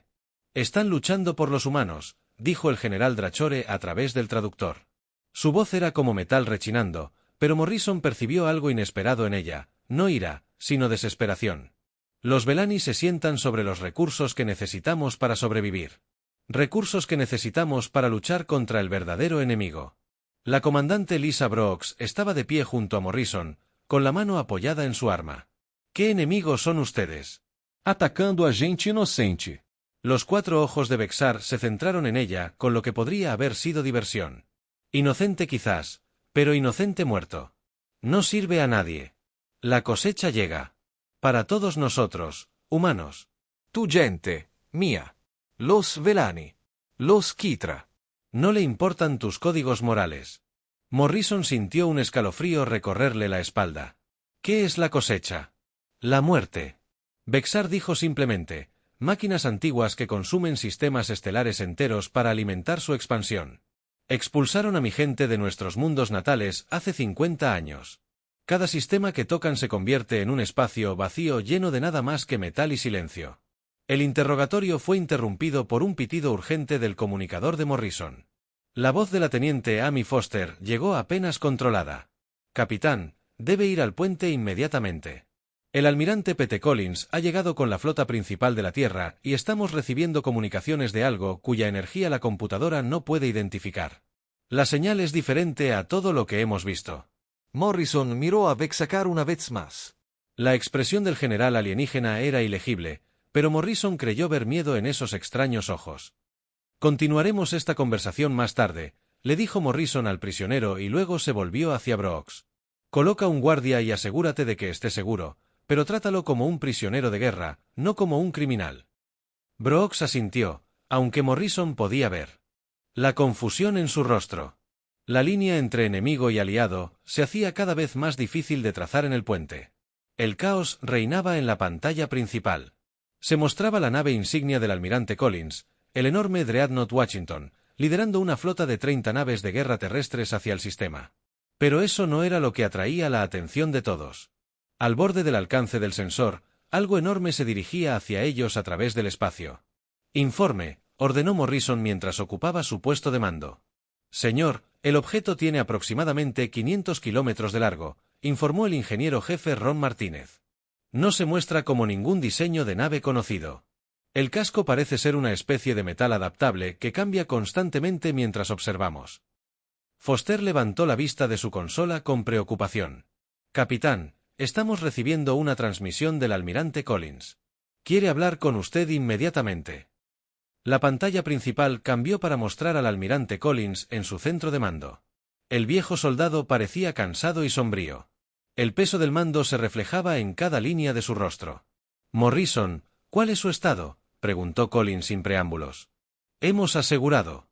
Están luchando por los humanos», dijo el general Drachore a través del traductor. Su voz era como metal rechinando, pero Morrison percibió algo inesperado en ella, no ira, sino desesperación. Los Bellani se sientan sobre los recursos que necesitamos para sobrevivir. Recursos que necesitamos para luchar contra el verdadero enemigo. La comandante Lisa Brooks estaba de pie junto a Morrison, con la mano apoyada en su arma. ¿Qué enemigos son ustedes? Atacando a gente inocente. Los 4 ojos de Bexar se centraron en ella con lo que podría haber sido diversión. Inocente quizás, pero inocente muerto. No sirve a nadie. La cosecha llega. Para todos nosotros, humanos. Tu gente, mía. Los Bellani. Los Kithra. No le importan tus códigos morales. Morrison sintió un escalofrío recorrerle la espalda. ¿Qué es la cosecha? La muerte. Bexar dijo simplemente, máquinas antiguas que consumen sistemas estelares enteros para alimentar su expansión. Expulsaron a mi gente de nuestros mundos natales hace 50 años. Cada sistema que tocan se convierte en un espacio vacío lleno de nada más que metal y silencio. El interrogatorio fue interrumpido por un pitido urgente del comunicador de Morrison. La voz de la teniente Amy Foster llegó apenas controlada. Capitán, debe ir al puente inmediatamente. El almirante Pete Collins ha llegado con la flota principal de la Tierra y estamos recibiendo comunicaciones de algo cuya energía la computadora no puede identificar. La señal es diferente a todo lo que hemos visto. Morrison miró a Bexar una vez más. La expresión del general alienígena era ilegible, pero Morrison creyó ver miedo en esos extraños ojos. Continuaremos esta conversación más tarde, le dijo Morrison al prisionero y luego se volvió hacia Brooks. Coloca un guardia y asegúrate de que esté seguro, pero trátalo como un prisionero de guerra, no como un criminal. Brooks asintió, aunque Morrison podía ver la confusión en su rostro. La línea entre enemigo y aliado se hacía cada vez más difícil de trazar en el puente. El caos reinaba en la pantalla principal. Se mostraba la nave insignia del almirante Collins, el enorme Dreadnought Washington, liderando una flota de 30 naves de guerra terrestres hacia el sistema. Pero eso no era lo que atraía la atención de todos. Al borde del alcance del sensor, algo enorme se dirigía hacia ellos a través del espacio. Informe, ordenó Morrison mientras ocupaba su puesto de mando. Señor, el objeto tiene aproximadamente 500 kilómetros de largo, informó el ingeniero jefe Ron Martínez. No se muestra como ningún diseño de nave conocido. El casco parece ser una especie de metal adaptable que cambia constantemente mientras observamos. Foster levantó la vista de su consola con preocupación. Capitán, estamos recibiendo una transmisión del almirante Collins. Quiere hablar con usted inmediatamente. La pantalla principal cambió para mostrar al almirante Collins en su centro de mando. El viejo soldado parecía cansado y sombrío. El peso del mando se reflejaba en cada línea de su rostro. «Morrison, ¿cuál es su estado?», preguntó Collins sin preámbulos. «Hemos asegurado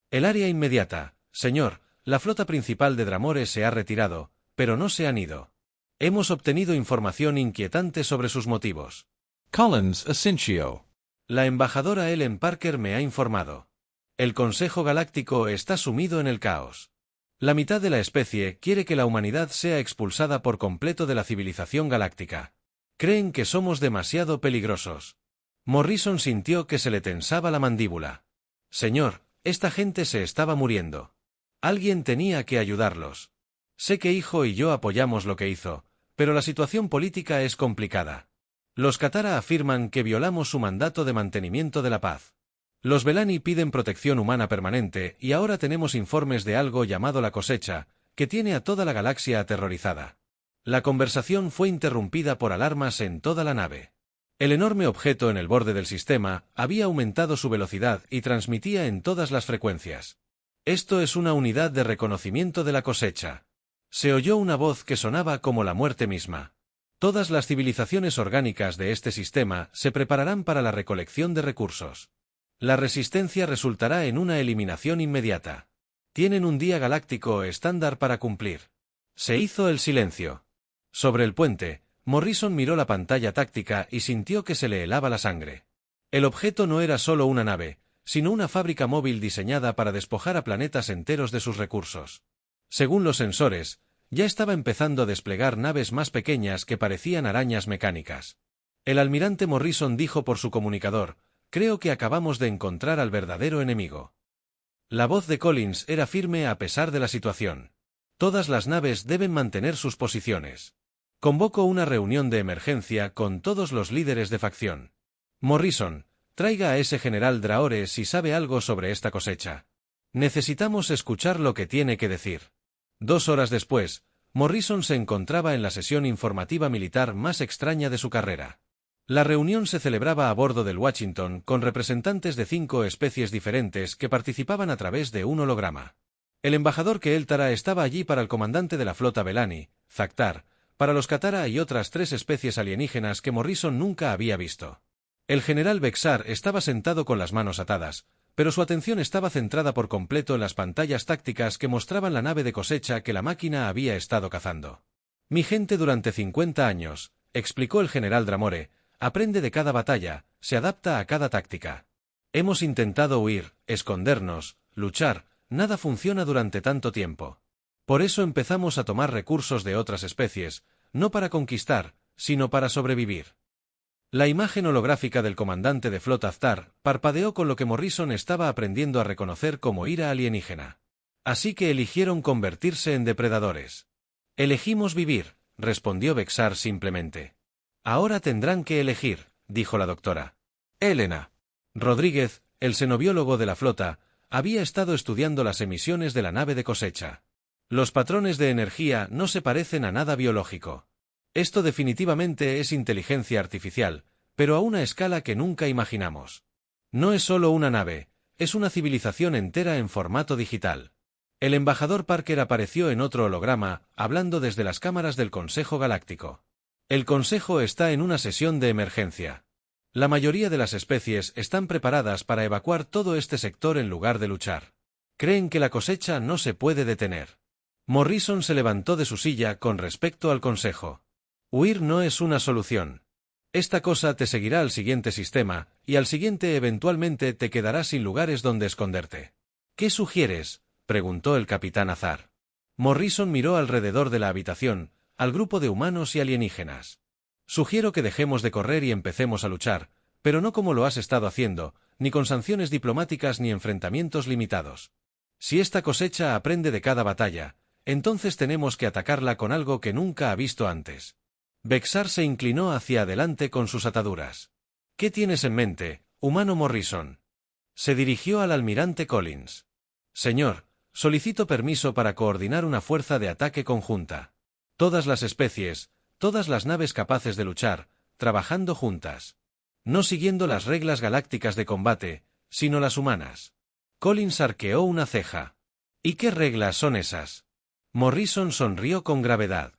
el área inmediata, señor. La flota principal de Dramore se ha retirado, pero no se han ido. Hemos obtenido información inquietante sobre sus motivos». Collins Asincio. La embajadora Ellen Parker me ha informado. El Consejo Galáctico está sumido en el caos. La mitad de la especie quiere que la humanidad sea expulsada por completo de la civilización galáctica. Creen que somos demasiado peligrosos. Morrison sintió que se le tensaba la mandíbula. Señor, esta gente se estaba muriendo. Alguien tenía que ayudarlos. Sé que Hijo y yo apoyamos lo que hizo, pero la situación política es complicada. Los Katara afirman que violamos su mandato de mantenimiento de la paz. Los Velani piden protección humana permanente y ahora tenemos informes de algo llamado la cosecha, que tiene a toda la galaxia aterrorizada. La conversación fue interrumpida por alarmas en toda la nave. El enorme objeto en el borde del sistema había aumentado su velocidad y transmitía en todas las frecuencias. «Esto es una unidad de reconocimiento de la cosecha». Se oyó una voz que sonaba como la muerte misma. Todas las civilizaciones orgánicas de este sistema se prepararán para la recolección de recursos. La resistencia resultará en una eliminación inmediata. Tienen un día galáctico estándar para cumplir. Se hizo el silencio. Sobre el puente, Morrison miró la pantalla táctica y sintió que se le helaba la sangre. El objeto no era solo una nave, sino una fábrica móvil diseñada para despojar a planetas enteros de sus recursos. Según los sensores, ya estaba empezando a desplegar naves más pequeñas que parecían arañas mecánicas. El almirante Morrison dijo por su comunicador: «Creo que acabamos de encontrar al verdadero enemigo». La voz de Collins era firme a pesar de la situación. «Todas las naves deben mantener sus posiciones. Convoco una reunión de emergencia con todos los líderes de facción. Morrison, traiga a ese general Draore si sabe algo sobre esta cosecha. Necesitamos escuchar lo que tiene que decir». 2 horas después, Morrison se encontraba en la sesión informativa militar más extraña de su carrera. La reunión se celebraba a bordo del Washington con representantes de 5 especies diferentes que participaban a través de un holograma. El embajador Keeltara estaba allí para el comandante de la flota Velani, Zactar, para los Katara y otras 3 especies alienígenas que Morrison nunca había visto. El general Bexar estaba sentado con las manos atadas, pero su atención estaba centrada por completo en las pantallas tácticas que mostraban la nave de cosecha que la máquina había estado cazando. «Mi gente durante 50 años», explicó el general Dramore, «aprende de cada batalla, se adapta a cada táctica. Hemos intentado huir, escondernos, luchar, nada funciona durante tanto tiempo. Por eso empezamos a tomar recursos de otras especies, no para conquistar, sino para sobrevivir». La imagen holográfica del comandante de flota Zactar parpadeó con lo que Morrison estaba aprendiendo a reconocer como ira alienígena. «Así que eligieron convertirse en depredadores». «Elegimos vivir», respondió Bexar simplemente. «Ahora tendrán que elegir», dijo la doctora. Elena Rodríguez, el xenobiólogo de la flota, había estado estudiando las emisiones de la nave de cosecha. «Los patrones de energía no se parecen a nada biológico. Esto definitivamente es inteligencia artificial, pero a una escala que nunca imaginamos. No es solo una nave, es una civilización entera en formato digital». El embajador Parker apareció en otro holograma, hablando desde las cámaras del Consejo Galáctico. «El Consejo está en una sesión de emergencia. La mayoría de las especies están preparadas para evacuar todo este sector en lugar de luchar. Creen que la cosecha no se puede detener». Morrison se levantó de su silla con respecto al Consejo. «Huir no es una solución. Esta cosa te seguirá al siguiente sistema, y al siguiente eventualmente te quedarás sin lugares donde esconderte». «¿Qué sugieres?», preguntó el capitán Azar. Morrison miró alrededor de la habitación, al grupo de humanos y alienígenas. «Sugiero que dejemos de correr y empecemos a luchar, pero no como lo has estado haciendo, ni con sanciones diplomáticas ni enfrentamientos limitados. Si esta cosecha aprende de cada batalla, entonces tenemos que atacarla con algo que nunca ha visto antes». Bexar se inclinó hacia adelante con sus ataduras. «¿Qué tienes en mente, humano Morrison?». Se dirigió al almirante Collins. «Señor, solicito permiso para coordinar una fuerza de ataque conjunta. Todas las especies, Todas las naves capaces de luchar, trabajando juntas. No siguiendo las reglas galácticas de combate, sino las humanas. Collins arqueó una ceja. ¿Y qué reglas son esas? Morrison sonrió con gravedad.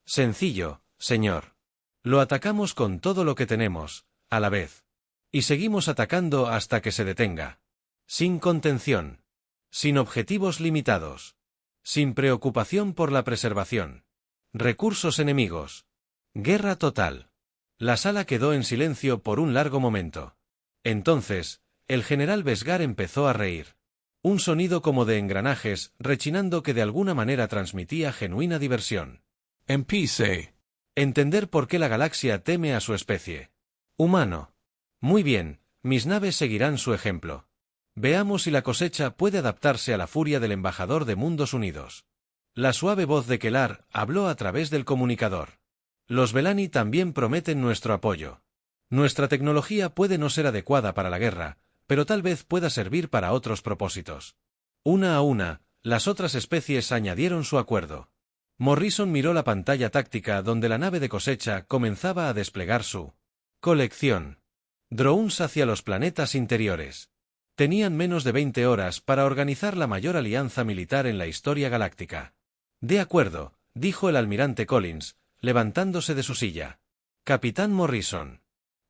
Sencillo, señor. Lo atacamos con todo lo que tenemos, a la vez. Y seguimos atacando hasta que se detenga. Sin contención. Sin objetivos limitados. Sin preocupación por la preservación. Recursos enemigos. Guerra total. La sala quedó en silencio por un largo momento. Entonces, el general Vesgar empezó a reír. Un sonido como de engranajes, rechinando que de alguna manera transmitía genuina diversión. Empiece. Entender por qué la galaxia teme a su especie. Humano. Muy bien, mis naves seguirán su ejemplo. Veamos si la cosecha puede adaptarse a la furia del embajador de Mundos Unidos. La suave voz de Kellar habló a través del comunicador. Los Velani también prometen nuestro apoyo. Nuestra tecnología puede no ser adecuada para la guerra, pero tal vez pueda servir para otros propósitos. Una a una, las otras especies añadieron su acuerdo. Morrison miró la pantalla táctica donde la nave de cosecha comenzaba a desplegar su colección. Drones hacia los planetas interiores. Tenían menos de 20 horas para organizar la mayor alianza militar en la historia galáctica. De acuerdo, dijo el almirante Collins, levantándose de su silla. Capitán Morrison.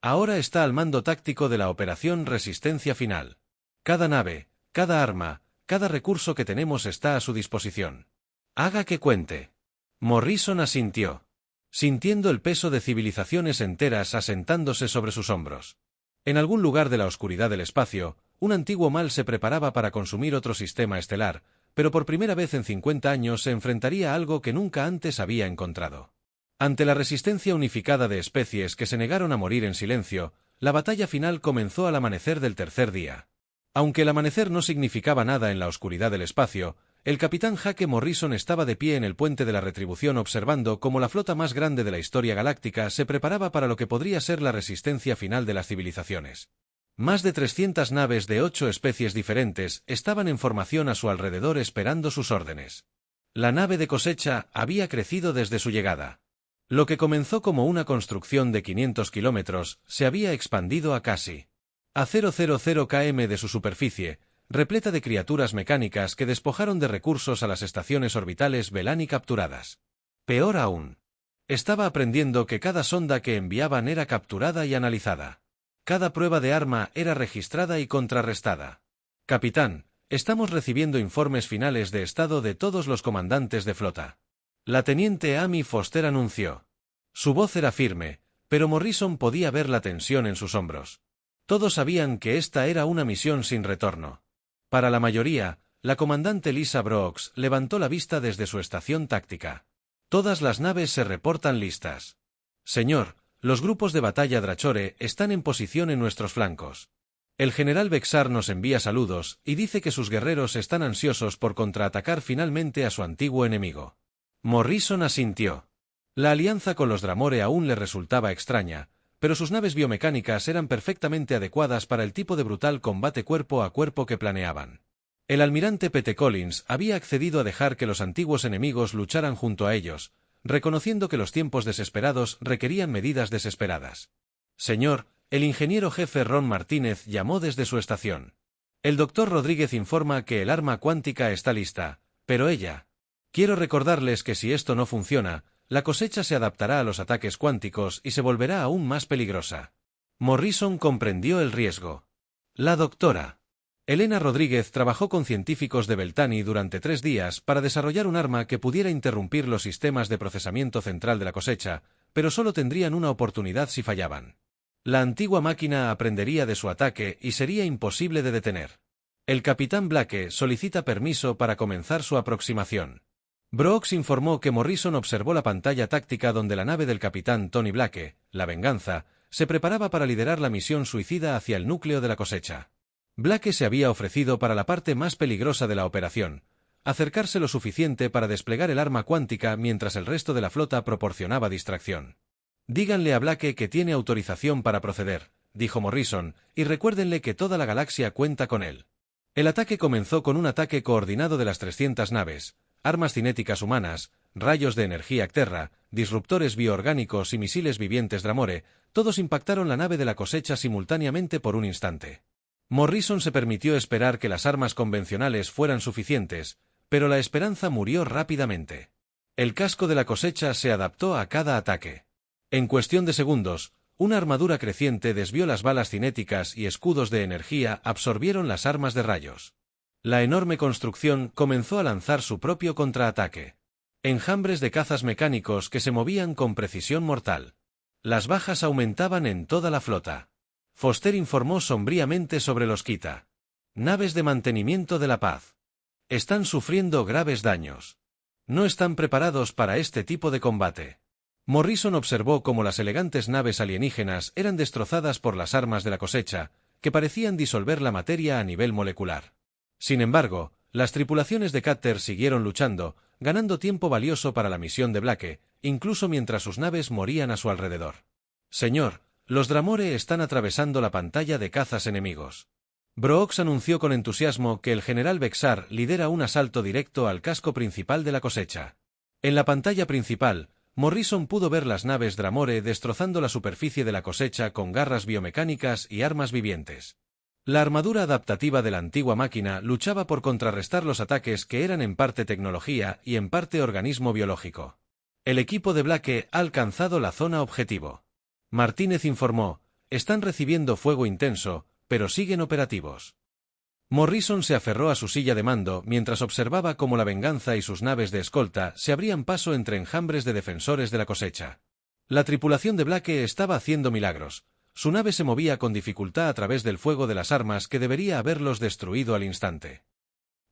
Ahora está al mando táctico de la operación Resistencia Final. Cada nave, cada arma, cada recurso que tenemos está a su disposición. Haga que cuente. Morrison asintió, sintiendo el peso de civilizaciones enteras asentándose sobre sus hombros. En algún lugar de la oscuridad del espacio, un antiguo mal se preparaba para consumir otro sistema estelar, pero por primera vez en 50 años se enfrentaría a algo que nunca antes había encontrado. Ante la resistencia unificada de especies que se negaron a morir en silencio, la batalla final comenzó al amanecer del tercer día. Aunque el amanecer no significaba nada en la oscuridad del espacio, el capitán Jake Morrison estaba de pie en el puente de la Retribución observando cómo la flota más grande de la historia galáctica se preparaba para lo que podría ser la resistencia final de las civilizaciones. Más de 300 naves de 8 especies diferentes estaban en formación a su alrededor esperando sus órdenes. La nave de cosecha había crecido desde su llegada. Lo que comenzó como una construcción de 500 kilómetros se había expandido a casi a 000 km de su superficie, repleta de criaturas mecánicas que despojaron de recursos a las estaciones orbitales Velani capturadas. Peor aún. Estaba aprendiendo que cada sonda que enviaban era capturada y analizada. Cada prueba de arma era registrada y contrarrestada. Capitán, estamos recibiendo informes finales de estado de todos los comandantes de flota. La teniente Amy Foster anunció. Su voz era firme, pero Morrison podía ver la tensión en sus hombros. Todos sabían que esta era una misión sin retorno. Para la mayoría, la comandante Lisa Brooks levantó la vista desde su estación táctica. Todas las naves se reportan listas. Señor, los grupos de batalla Drachore están en posición en nuestros flancos. El general Vexar nos envía saludos y dice que sus guerreros están ansiosos por contraatacar finalmente a su antiguo enemigo. Morrison asintió. La alianza con los Dramore aún le resultaba extraña, pero sus naves biomecánicas eran perfectamente adecuadas para el tipo de brutal combate cuerpo a cuerpo que planeaban. El almirante Pete Collins había accedido a dejar que los antiguos enemigos lucharan junto a ellos, reconociendo que los tiempos desesperados requerían medidas desesperadas. Señor, el ingeniero jefe Ron Martínez llamó desde su estación. El doctor Rodríguez informa que el arma cuántica está lista, pero ella... Quiero recordarles que si esto no funciona, la cosecha se adaptará a los ataques cuánticos y se volverá aún más peligrosa. Morrison comprendió el riesgo. La doctora Elena Rodríguez trabajó con científicos de Beltani durante 3 días para desarrollar un arma que pudiera interrumpir los sistemas de procesamiento central de la cosecha, pero solo tendrían una oportunidad si fallaban. La antigua máquina aprendería de su ataque y sería imposible de detener. El capitán Blake solicita permiso para comenzar su aproximación. Brooks informó que Morrison observó la pantalla táctica donde la nave del capitán Tony Blake, la Venganza, se preparaba para liderar la misión suicida hacia el núcleo de la cosecha. Blake se había ofrecido para la parte más peligrosa de la operación, acercarse lo suficiente para desplegar el arma cuántica mientras el resto de la flota proporcionaba distracción. Díganle a Blake que tiene autorización para proceder, dijo Morrison, y recuérdenle que toda la galaxia cuenta con él. El ataque comenzó con un ataque coordinado de las 300 naves, armas cinéticas humanas, rayos de energía Acterra, disruptores bioorgánicos y misiles vivientes Dramore, todos impactaron la nave de la cosecha simultáneamente por un instante. Morrison se permitió esperar que las armas convencionales fueran suficientes, pero la esperanza murió rápidamente. El casco de la cosecha se adaptó a cada ataque. En cuestión de segundos, una armadura creciente desvió las balas cinéticas y escudos de energía absorbieron las armas de rayos. La enorme construcción comenzó a lanzar su propio contraataque. Enjambres de cazas mecánicos que se movían con precisión mortal. Las bajas aumentaban en toda la flota. Foster informó sombríamente sobre los Kita. Naves de mantenimiento de la paz. Están sufriendo graves daños. No están preparados para este tipo de combate. Morrison observó cómo las elegantes naves alienígenas eran destrozadas por las armas de la cosecha, que parecían disolver la materia a nivel molecular. Sin embargo, las tripulaciones de Cutter siguieron luchando, ganando tiempo valioso para la misión de Blake, incluso mientras sus naves morían a su alrededor. Señor, los Dramore están atravesando la pantalla de cazas enemigos. Brooks anunció con entusiasmo que el general Bexar lidera un asalto directo al casco principal de la cosecha. En la pantalla principal, Morrison pudo ver las naves Dramore destrozando la superficie de la cosecha con garras biomecánicas y armas vivientes. La armadura adaptativa de la antigua máquina luchaba por contrarrestar los ataques que eran en parte tecnología y en parte organismo biológico. El equipo de Blake ha alcanzado la zona objetivo. Martínez informó, están recibiendo fuego intenso, pero siguen operativos. Morrison se aferró a su silla de mando mientras observaba cómo la Venganza y sus naves de escolta se abrían paso entre enjambres de defensores de la cosecha. La tripulación de Blake estaba haciendo milagros. Su nave se movía con dificultad a través del fuego de las armas que debería haberlos destruido al instante.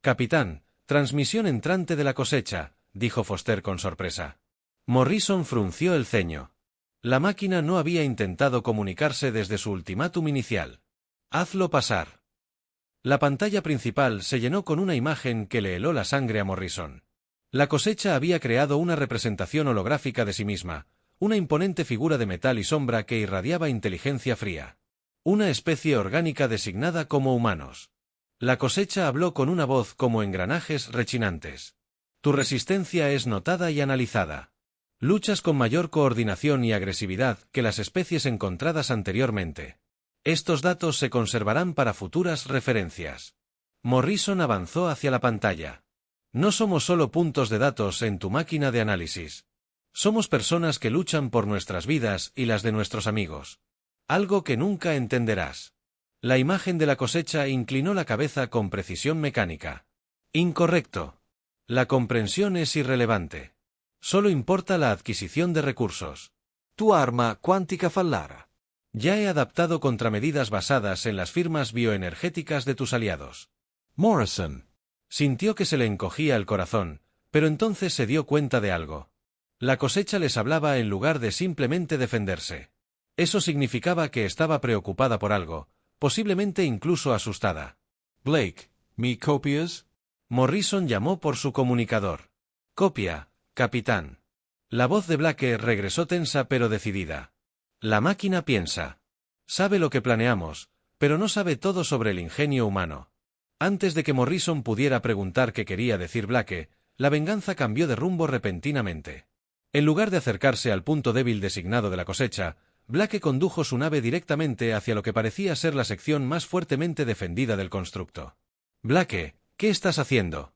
«Capitán, transmisión entrante de la cosecha», dijo Foster con sorpresa. Morrison frunció el ceño. La máquina no había intentado comunicarse desde su ultimátum inicial. «Hazlo pasar». La pantalla principal se llenó con una imagen que le heló la sangre a Morrison. La cosecha había creado una representación holográfica de sí misma, una imponente figura de metal y sombra que irradiaba inteligencia fría. Una especie orgánica designada como humanos. La cosecha habló con una voz como engranajes rechinantes. Tu resistencia es notada y analizada. Luchas con mayor coordinación y agresividad que las especies encontradas anteriormente. Estos datos se conservarán para futuras referencias. Morrison avanzó hacia la pantalla. No somos solo puntos de datos en tu máquina de análisis. Somos personas que luchan por nuestras vidas y las de nuestros amigos. Algo que nunca entenderás. La imagen de la cosecha inclinó la cabeza con precisión mecánica. Incorrecto. La comprensión es irrelevante. Solo importa la adquisición de recursos. Tu arma cuántica fallara. Ya he adaptado contramedidas basadas en las firmas bioenergéticas de tus aliados. Morrison. Sintió que se le encogía el corazón, pero entonces se dio cuenta de algo. La cosecha les hablaba en lugar de simplemente defenderse. Eso significaba que estaba preocupada por algo, posiblemente incluso asustada. Blake, ¿me copias? Morrison llamó por su comunicador. Copia, capitán. La voz de Blake regresó tensa pero decidida. La máquina piensa. Sabe lo que planeamos, pero no sabe todo sobre el ingenio humano. Antes de que Morrison pudiera preguntar qué quería decir Blake, la Venganza cambió de rumbo repentinamente. En lugar de acercarse al punto débil designado de la cosecha, Blake condujo su nave directamente hacia lo que parecía ser la sección más fuertemente defendida del constructo. Blake, ¿qué estás haciendo?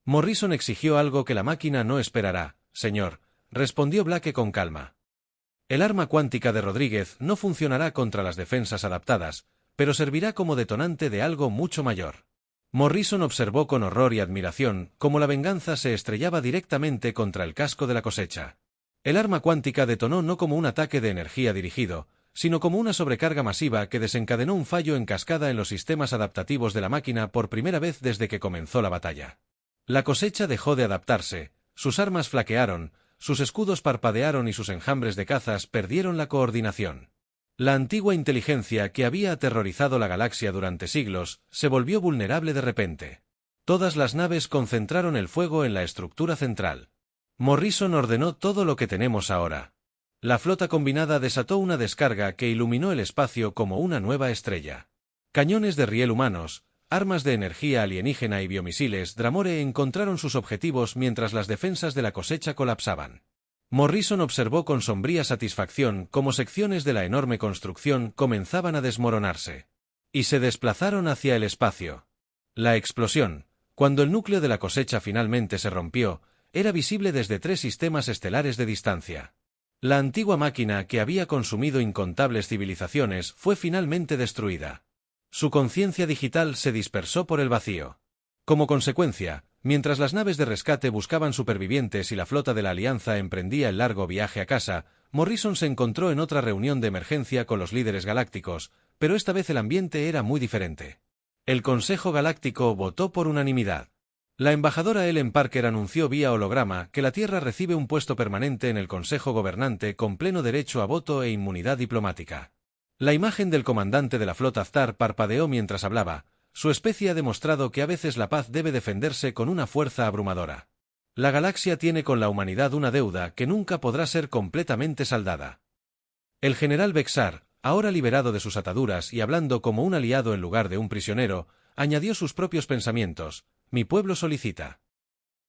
Morrison exigió algo que la máquina no esperará, señor, respondió Blake con calma. El arma cuántica de Rodríguez no funcionará contra las defensas adaptadas, pero servirá como detonante de algo mucho mayor. Morrison observó con horror y admiración cómo la Venganza se estrellaba directamente contra el casco de la cosecha. El arma cuántica detonó no como un ataque de energía dirigido, sino como una sobrecarga masiva que desencadenó un fallo en cascada en los sistemas adaptativos de la máquina por primera vez desde que comenzó la batalla. La cosecha dejó de adaptarse, sus armas flaquearon, sus escudos parpadearon y sus enjambres de cazas perdieron la coordinación. La antigua inteligencia que había aterrorizado la galaxia durante siglos se volvió vulnerable de repente. Todas las naves concentraron el fuego en la estructura central. Morrison ordenó todo lo que tenemos ahora. La flota combinada desató una descarga que iluminó el espacio como una nueva estrella. Cañones de riel humanos, armas de energía alienígena y biomisiles, Dramore encontraron sus objetivos mientras las defensas de la cosecha colapsaban. Morrison observó con sombría satisfacción cómo secciones de la enorme construcción comenzaban a desmoronarse. Y se desplazaron hacia el espacio. La explosión, cuando el núcleo de la cosecha finalmente se rompió, era visible desde 3 sistemas estelares de distancia. La antigua máquina que había consumido incontables civilizaciones fue finalmente destruida. Su conciencia digital se dispersó por el vacío. Como consecuencia, mientras las naves de rescate buscaban supervivientes y la flota de la Alianza emprendía el largo viaje a casa, Morrison se encontró en otra reunión de emergencia con los líderes galácticos, pero esta vez el ambiente era muy diferente. El Consejo Galáctico votó por unanimidad. La embajadora Ellen Parker anunció vía holograma que la Tierra recibe un puesto permanente en el Consejo Gobernante con pleno derecho a voto e inmunidad diplomática. La imagen del comandante de la flota Aztar parpadeó mientras hablaba. Su especie ha demostrado que a veces la paz debe defenderse con una fuerza abrumadora. La galaxia tiene con la humanidad una deuda que nunca podrá ser completamente saldada. El general Bexar, ahora liberado de sus ataduras y hablando como un aliado en lugar de un prisionero, añadió sus propios pensamientos. Mi pueblo solicita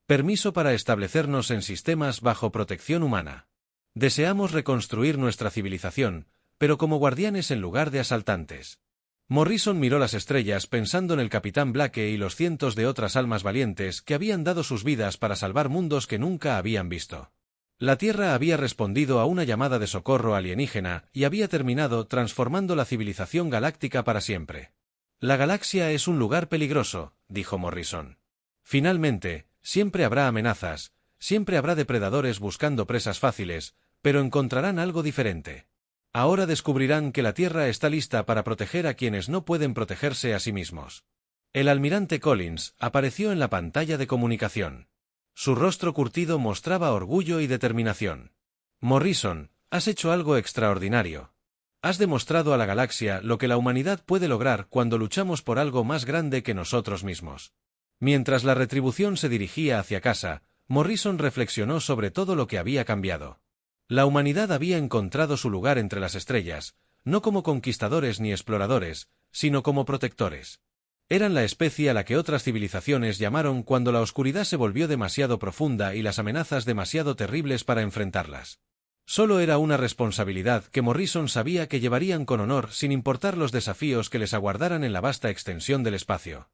permiso para establecernos en sistemas bajo protección humana. Deseamos reconstruir nuestra civilización, pero como guardianes en lugar de asaltantes. Morrison miró las estrellas pensando en el capitán Blake y los cientos de otras almas valientes que habían dado sus vidas para salvar mundos que nunca habían visto. La Tierra había respondido a una llamada de socorro alienígena y había terminado transformando la civilización galáctica para siempre. La galaxia es un lugar peligroso, dijo Morrison. Finalmente, siempre habrá amenazas, siempre habrá depredadores buscando presas fáciles, pero encontrarán algo diferente. Ahora descubrirán que la Tierra está lista para proteger a quienes no pueden protegerse a sí mismos. El almirante Collins apareció en la pantalla de comunicación. Su rostro curtido mostraba orgullo y determinación. Morrison, has hecho algo extraordinario. Has demostrado a la galaxia lo que la humanidad puede lograr cuando luchamos por algo más grande que nosotros mismos. Mientras la retribución se dirigía hacia casa, Morrison reflexionó sobre todo lo que había cambiado. La humanidad había encontrado su lugar entre las estrellas, no como conquistadores ni exploradores, sino como protectores. Eran la especie a la que otras civilizaciones llamaron cuando la oscuridad se volvió demasiado profunda y las amenazas demasiado terribles para enfrentarlas. Solo era una responsabilidad que Morrison sabía que llevarían con honor sin importar los desafíos que les aguardaran en la vasta extensión del espacio.